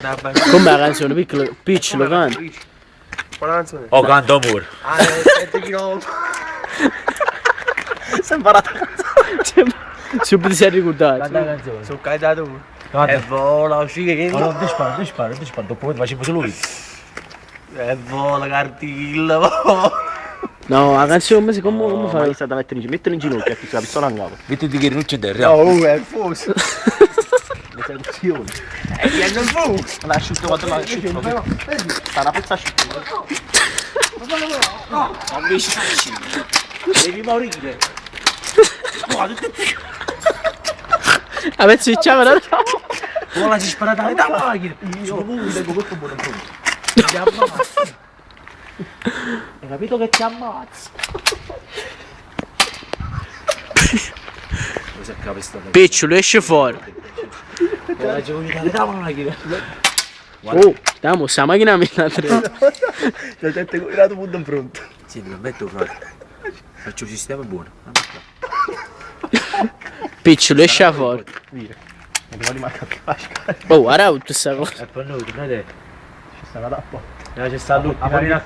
Com'è la canzone? Piccolo, Peach lo canta. Qual è la canzone? Oh, canto amore. Ah, 7 km. Si è imparata la canzone. Subito si è ricordato. Canta la canzone. Sono cantato uno. Canta. E vola, uscire. Oh, no, dispara. Dopo facciamo solo lui. E vola, cartilla. No, la canzone come Ma fa? è stata mettere in ginocchio, che la pistola in capo. Mettiti che non c'è del No, è fuso. Le seduzioni. E che non fu. L'ha asciutto quando l'ha asciutto. Sta una pezza asciutta. No, invece devi morire. A pezzo di ciavolo. Ora si spara dalle da macchina. Io devo questo buono pronto. Ti ammazzo. Hai capito che ti ammazzo? Cosa capesta? Picciolo esce fuori. Ora ci voglio dare da macchina. Oh, stiamo, sta macchina mi la tre. C'è 7 gradi punto pronto. Sì, mi metto fuori. Faccio un sistema buono. Picciolo esce fuori. Via. E domani manca più fascia. Oh, guarda tutta questa cosa. E poi noi, guardate. Ci sta una tappa. C'è sta l'ultima in H,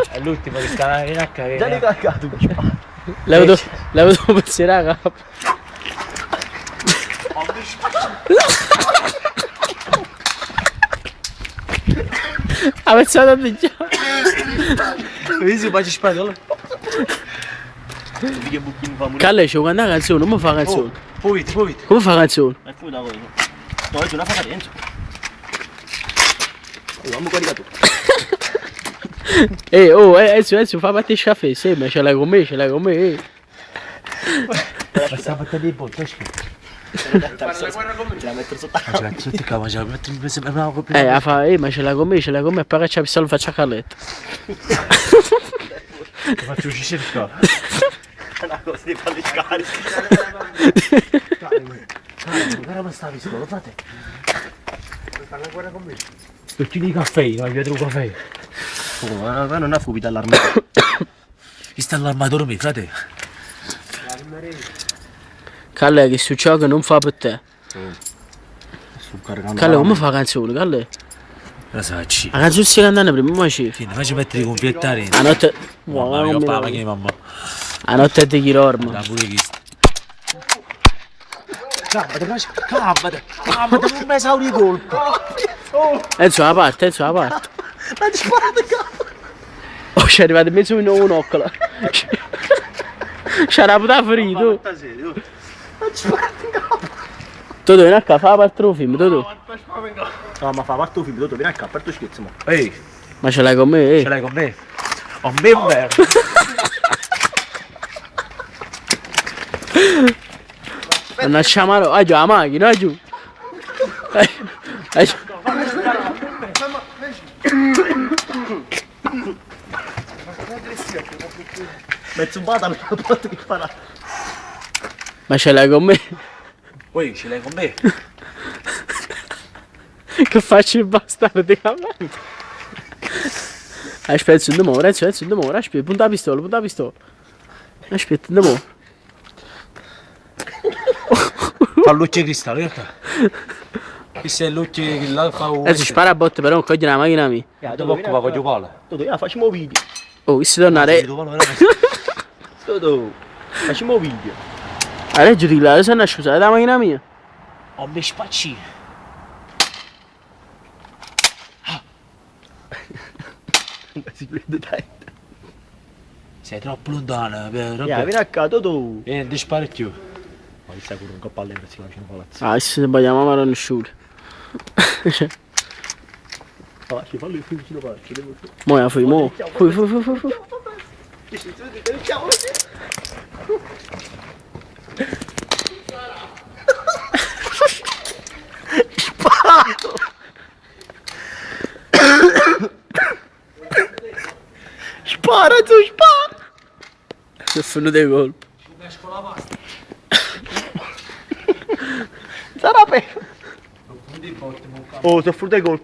è l'ultimo che sta in H. Già li caccato. Levo dopo pensiero a capo. Ha pensato di già. Vedi se faccio sparo. Calle c'è quando la canzone, come fa la canzone? Poi. Come fa la canzone? E poi da cosa? No, è una cadenza. Vamo caricato. Ezio, fa parte il caffè, sì, ma ce l'hai con me. Ma sta battendo il pollo, schifo. Ce la metto sotto. Ma ce la sotto qua, ma ce la metto in mezzo. Ma ce l'hai con me, poi che c'è pistola faccia calletta. Faccio uscire cercare. Una cosa di farli scarichi. Guarda come sta pistola, frate. Vuoi fare la guerra con me? Perché di caffè, no, mi vedo un caffè. Oh, ma non ha fubito all'armadio. Chi sta all'armatore me, frate? Calle che succede che non fa per te. Calle come fa la canzone, Calle? La sacci. La canzone si cantano prima, ma ci. Fine, faccio mettere i confettari. A notte. Mamma mia, papà, che mamma. A notte di chi dorme. La pure chi sta. Calmate, non mi esauri i colpi. Enzo la parte. Ma ti sparate in capo. Oh, c'è arrivato in mezzo un un'occola. C'è la puttana ferito. Ma ti sparate in capo. Tu vieni a fa la parte del film, tu. No, ma fa parte del film, tu vieni a capo, tu scherzi mo. Ehi, Ma ce l'hai con me, ce l'hai con me? Con me merda. Non lasciamo giù la macchina, giù. Giù. Mezzo bata per la porta di sparare. Ma ce l'hai con me? Poi ce l'hai con me? Che faccio il bastardo di cavallo? Aspetta, non muore, Enzo, non muore, aspetta, punta la pistola. Aspetta, non muore. Fa luce cristallo, guarda. Questo è luce che là fa un... Enzo, spara a botte però, non cogli la macchina mia. Dopo qua voglio palla. Toto, facciamo video. Oh, si tornare. Toto, facciamo video. A legge di là, se ne scusate la macchina mia. Ho me spacci. Si vede dai. Sei troppo lontana. Vieni a casa, Toto. Non ti spari più. Ma ti stai con un coppa all'euro, si va vicino al palazzo. Ah, se sbagliamo ma non sciure. Facci, fallo il film vicino al palazzo, devo fare. Mo la fai, mo. Fui. Sparato! Spara, tu spara! Sono finito dei colpi. Sarà per... Oh, sono finito i colpi.